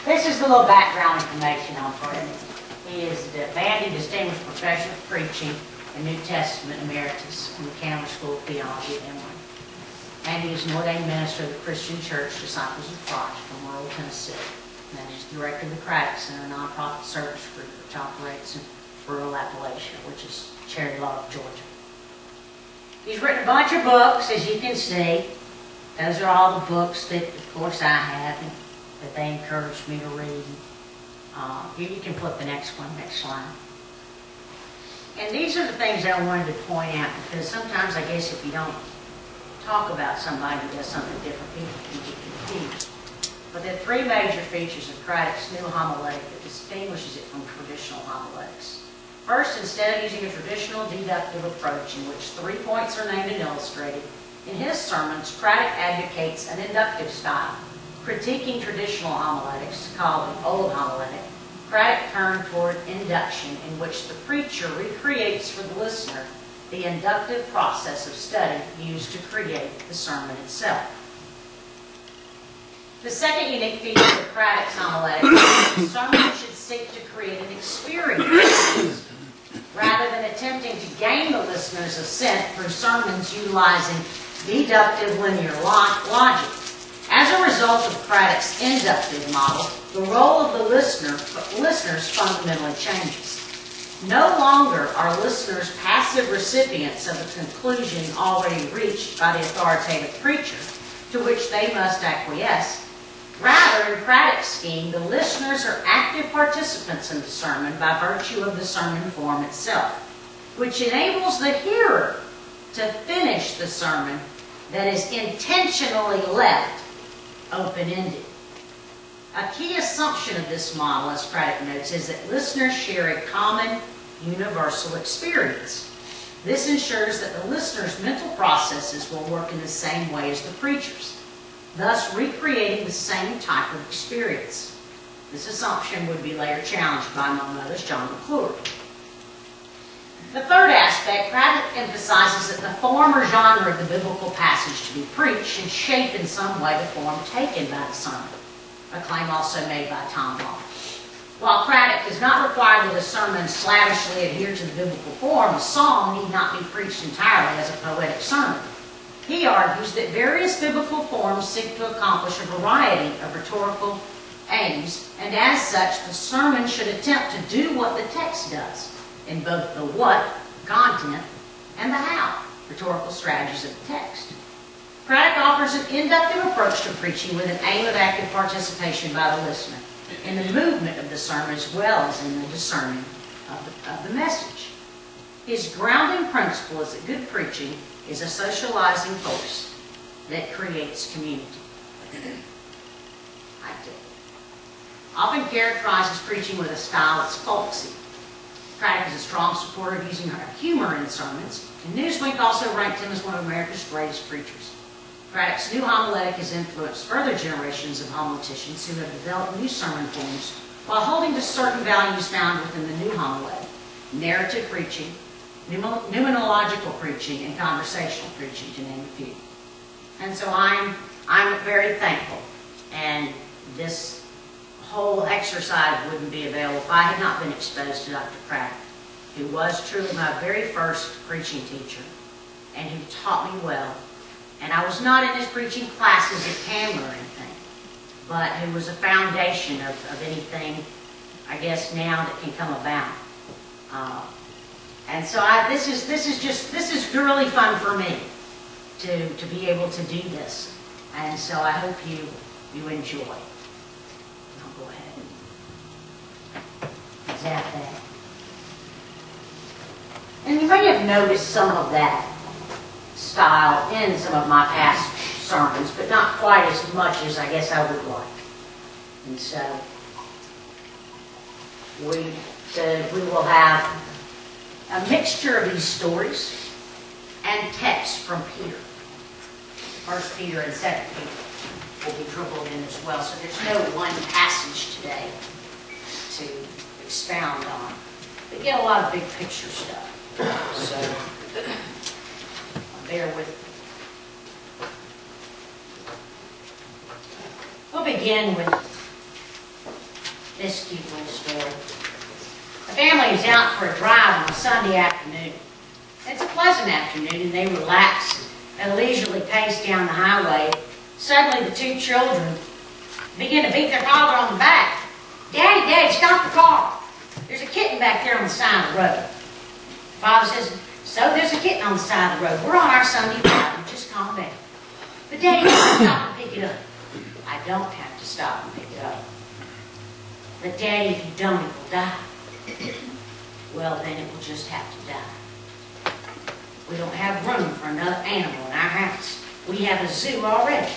This is the little background information on Fred. He is the Vandy Distinguished Professor of Preaching and New Testament Emeritus in the Candler School of Theology at Emory. And he is an ordained minister of the Christian Church Disciples of Christ from rural Tennessee. And he's director of the Craddock Center, a nonprofit service group which operates in rural Appalachia, which is Cherry Log, Georgia. He's written a bunch of books, as you can see. Those are all the books that, of course, I have and that they encouraged me to read. Here you can flip the next slide. And these are the things that I wanted to point out, because sometimes I guess if you don't talk about somebody who does something different, people can get confused. But there are three major features of Craddock's new homiletic that distinguishes it from traditional homiletics. First, instead of using a traditional deductive approach in which 3 points are named and illustrated, in his sermons, Craddock advocates an inductive style. Critiquing traditional homiletics, called an old homiletic, Craddock turned toward induction, in which the preacher recreates for the listener the inductive process of study used to create the sermon itself. The second unique feature of Craddock's homiletic is that the sermon should seek to create an experience rather than attempting to gain the listener's assent through sermons utilizing deductive linear logic. As a result of Craddock's inductive model, the role of the listeners fundamentally changes. No longer are listeners passive recipients of a conclusion already reached by the authoritative preacher, to which they must acquiesce. Rather, in Craddock's scheme, the listeners are active participants in the sermon by virtue of the sermon form itself, which enables the hearer to finish the sermon that is intentionally left open-ended. A key assumption of this model, as Craddock notes, is that listeners share a common, universal experience. This ensures that the listener's mental processes will work in the same way as the preacher's, thus recreating the same type of experience. This assumption would be later challenged by, among others, John McClure. The third aspect, Craddock emphasizes that the form or genre of the biblical passage to be preached should shape in some way the form taken by the sermon, a claim also made by Tom Hall. While Craddock does not require that a sermon slavishly adhere to the biblical form, a psalm need not be preached entirely as a poetic sermon. He argues that various biblical forms seek to accomplish a variety of rhetorical aims, and as such, the sermon should attempt to do what the text does, in both the what, content, and the how, rhetorical strategies of the text. Craddock offers an inductive approach to preaching with an aim of active participation by the listener in the movement of the sermon as well as in the discerning of the message. His grounding principle is that good preaching is a socializing force that creates community. Often characterizes preaching with a style that's folksy. Craddock is a strong supporter of using humor in sermons, and Newsweek also ranked him as one of America's greatest preachers. Craddock's new homiletic has influenced further generations of homileticians who have developed new sermon forms while holding to certain values found within the new homiletic: narrative preaching, pneumonological preaching, and conversational preaching, to name a few. And so I'm very thankful, and this whole exercise wouldn't be available if I had not been exposed to Dr. Craddock, who was truly my very first preaching teacher, and who taught me well. And I was not in his preaching classes at Candler or anything, but who was a foundation of anything, I guess, now that can come about. And so this is really fun for me to be able to do this, and so I hope you enjoy. I'll go ahead and zap that. And you may have noticed some of that style in some of my past sermons, but not quite as much as I guess I would like. And so we will have a mixture of these stories and texts from Peter. 1 Peter and 2 Peter will be dribbled in as well. So there's no one passage today to expound on. But get a lot of big picture stuff. So bear with me. We'll begin with this cute little story. The family is out for a drive on a Sunday afternoon. It's a pleasant afternoon, and they relax at a leisurely pace down the highway. Suddenly, the two children begin to beat their father on the back. "Daddy, Daddy, stop the car. There's a kitten back there on the side of the road." The father says, "So there's a kitten on the side of the road. We're on our Sunday drive. Just calm down." "But Daddy, you have to stop and pick it up." "I don't have to stop and pick it up." "But Daddy, if you don't, it will die." "Well, then it will just have to die. We don't have room for another animal in our house. We have a zoo already.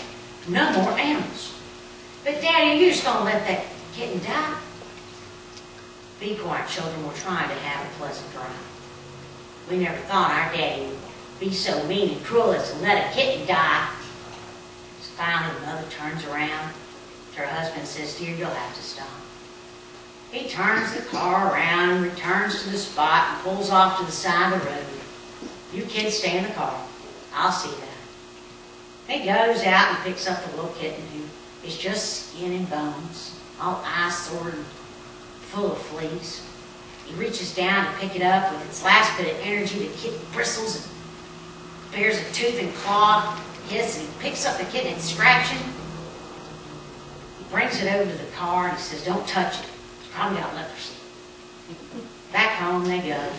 No more animals." "But Daddy, are you just going to let that kitten die?" "Be quiet, children. We're trying to have a pleasant drive. We never thought our Daddy would be so mean and cruel as to let a kitten die." So finally, the mother turns around to her husband and says, "Dear, you'll have to stop." He turns the car around and returns to the spot and pulls off to the side of the road. "You kids stay in the car. I'll see that." He goes out and picks up the little kitten who is just skin and bones, all eyesore and full of fleas. He reaches down to pick it up. With its last bit of energy, the kitten bristles and bears a tooth and claw hiss, and he picks up the kitten and scratches him. He brings it over to the car and he says, "Don't touch it. It's probably got leprosy." Back home they go.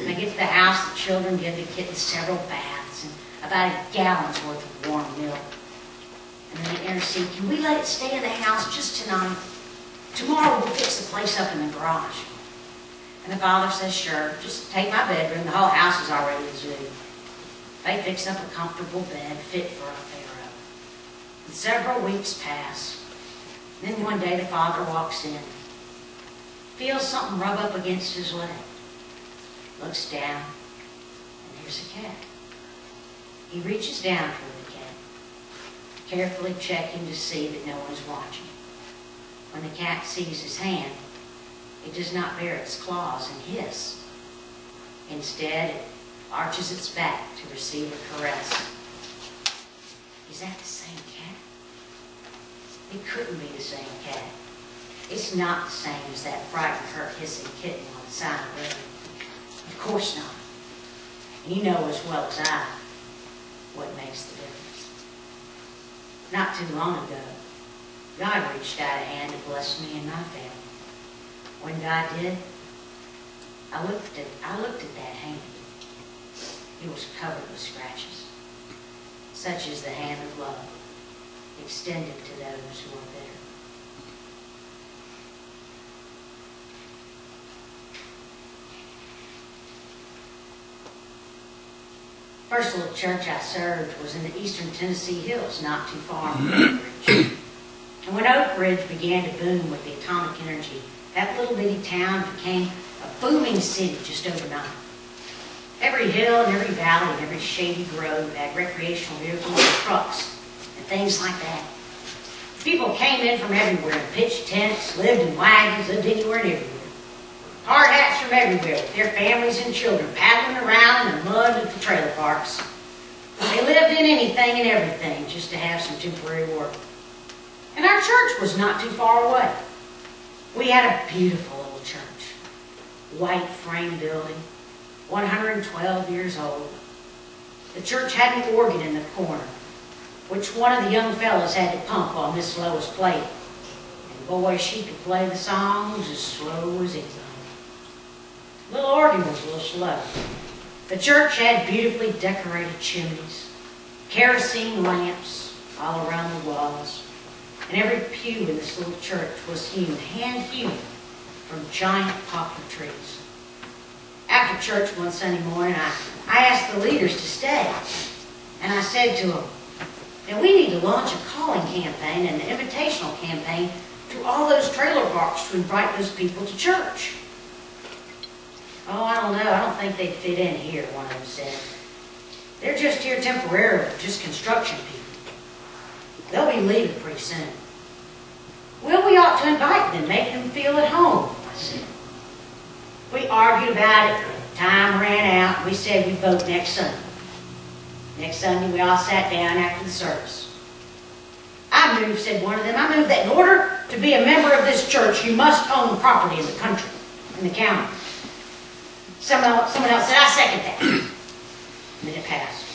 They get to the house. The children give the kitten several baths and about a gallon's worth of warm milk. And then they intercede, "Can we let it stay in the house just tonight? Tomorrow we'll fix the place up in the garage." And the father says, "Sure, just take my bedroom. The whole house is already a zoo." They fix up a comfortable bed fit for a pharaoh. And several weeks pass. And then one day the father walks in, feels something rub up against his leg, looks down, and there's a cat. He reaches down toward the cat, carefully checking to see that no one is watching. When the cat sees his hand, it does not bare its claws and hiss. Instead, it arches its back to receive a caress. Is that the same cat? It couldn't be the same cat. It's not the same as that frightened, hurt, hissing kitten on the side of the road. Of course not. And you know as well as I what makes the difference. Not too long ago, God reached out a hand to bless me and my family. When God did, I looked at that hand. It was covered with scratches. Such is the hand of love extended to those who are bitter. First little church I served was in the eastern Tennessee hills, not too far from Oak Ridge. And when Oak Ridge began to boom with the atomic energy, that little bitty town became a booming city just overnight. Every hill and every valley and every shady grove had recreational vehicles and trucks and things like that. People came in from everywhere and pitched tents, lived in wagons, lived anywhere and everywhere. Hard hats from everywhere, with their families and children paddling around in the mud at the trailer parks. They lived in anything and everything just to have some temporary work. And our church was not too far away. We had a beautiful little church. White frame building, 112 years old. The church had an organ in the corner, which one of the young fellows had to pump while Miss Lois played. And boy, she could play the songs as slow as anything. Little organ was a little slow. The church had beautifully decorated chimneys, kerosene lamps all around the walls, and every pew in this little church was hand-hewn from giant poplar trees. After church one Sunday morning, I asked the leaders to stay, and I said to them, "Now we need to launch a calling campaign and an invitational campaign to all those trailer parks to invite those people to church." "Oh, I don't know. I don't think they'd fit in here," one of them said. "They're just here temporarily, just construction people. They'll be leaving pretty soon." "Well, we ought to invite them, make them feel at home," I said. We argued about it. Time ran out, and we said we'd vote next Sunday. Next Sunday, we all sat down after the service. "I move," said one of them, "I move that in order to be a member of this church, you must own property in the country, in the county. Someone else said, I second that. And then it passed.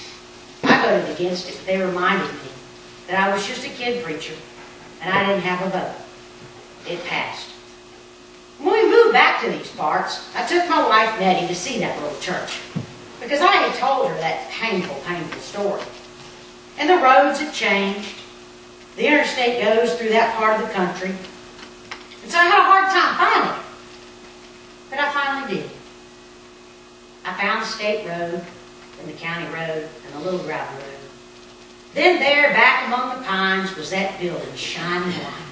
I voted against it, but they reminded me that I was just a kid preacher and I didn't have a vote. It passed. When we moved back to these parts, I took my wife Nettie to see that little church because I had told her that painful, painful story. And the roads had changed. The interstate goes through that part of the country. And so I had a hard time finding it. But I finally did. I found the state road and the county road and the little gravel road. Then there, back among the pines, was that building shining white.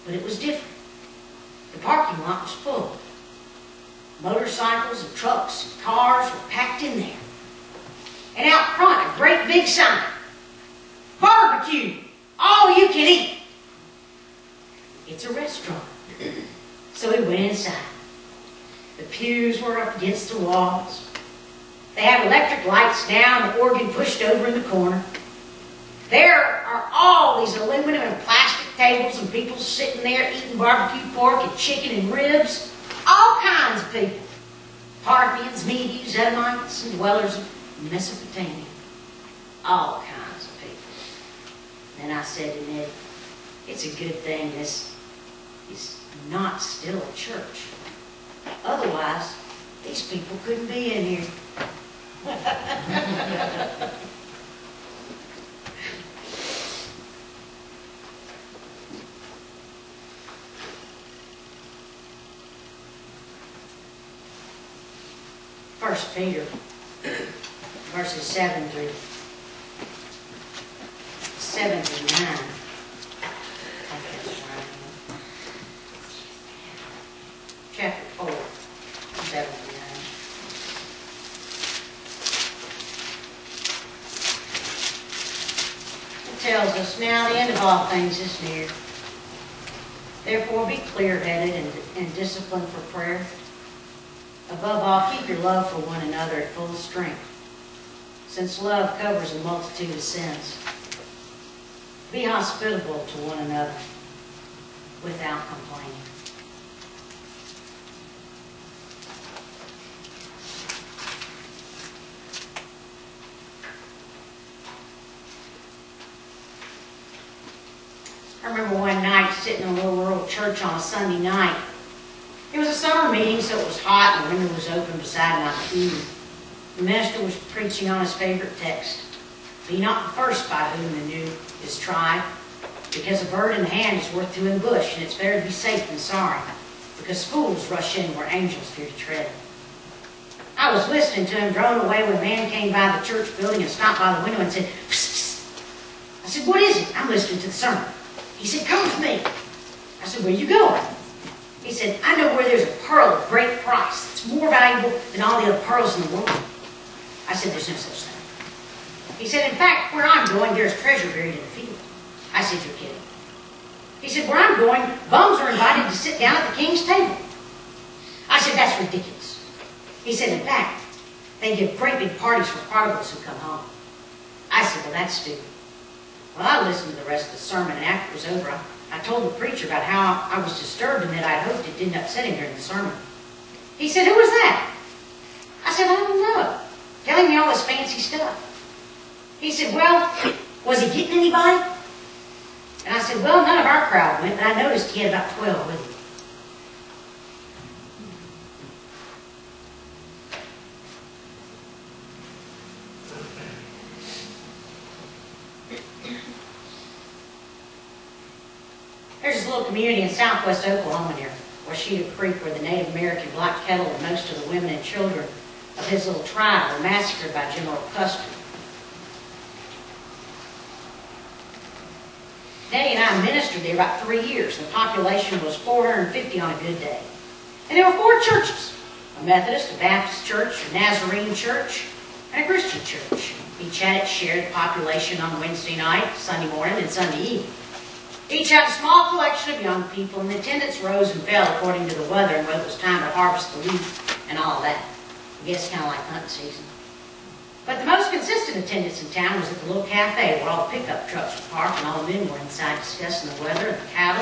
But it was different. The parking lot was full. Motorcycles and trucks and cars were packed in there. And out front, a great big sign. Barbecue! All you can eat! It's a restaurant. So we went inside. The pews were up against the walls. They had electric lights down, the organ pushed over in the corner. There are all these aluminum and plastic tables and people sitting there eating barbecue pork and chicken and ribs. All kinds of people. Parthians, Medes, Edomites, and dwellers of Mesopotamia. All kinds of people. Then I said to Ned, it's a good thing this is not still a church. Otherwise, these people couldn't be in here. First Peter, verses 7 through 9. Chapter 4, 7 through 9. It tells us, now the end of all things is near. Therefore be clear-headed and disciplined for prayer. Above all, keep your love for one another at full strength, since love covers a multitude of sins. Be hospitable to one another without complaining. I remember one night sitting in a little rural church on a Sunday night. It was a summer meeting, so it was hot, and the window was open beside my pew. The minister was preaching on his favorite text. Be not the first by whom the new is tried, because a bird in the hand is worth two in the bush, and it's better to be safe than sorry, because fools rush in where angels fear to tread. I was listening to him, drawn away when a man came by the church building and stopped by the window and said, psst, psst. I said, what is it? I'm listening to the sermon. He said, come with me. I said, where are you going? He said, I know where there's a pearl of great price. It's more valuable than all the other pearls in the world. I said, there's no such thing. He said, in fact, where I'm going, there's treasure buried in the field. I said, you're kidding. He said, where I'm going, bums are invited to sit down at the king's table. I said, that's ridiculous. He said, in fact, they give great big parties for prodigals who come home. I said, well, that's stupid. Well, I listened to the rest of the sermon, and after it was over, I told the preacher about how I was disturbed and that I hoped it didn't upset him during the sermon. He said, who was that? I said, I don't know. Telling me all this fancy stuff. He said, well, was he getting anybody? And I said, well, none of our crowd went, but I noticed he had about 12 with him. There's this little community in southwest Oklahoma near Washita Creek where the Native American Black Kettle and most of the women and children of his little tribe were massacred by General Custer. Nettie and I ministered there about 3 years. The population was 450 on a good day. And there were 4 churches, a Methodist, a Baptist church, a Nazarene church, and a Christian church. Each had its share of the population on Wednesday night, Sunday morning, and Sunday evening. Each had a small collection of young people, and the attendance rose and fell according to the weather and whether it was time to harvest the wheat and all of that. I guess kind of like hunting season. But the most consistent attendance in town was at the little cafe where all the pickup trucks were parked and all the men were inside discussing the weather and the cattle.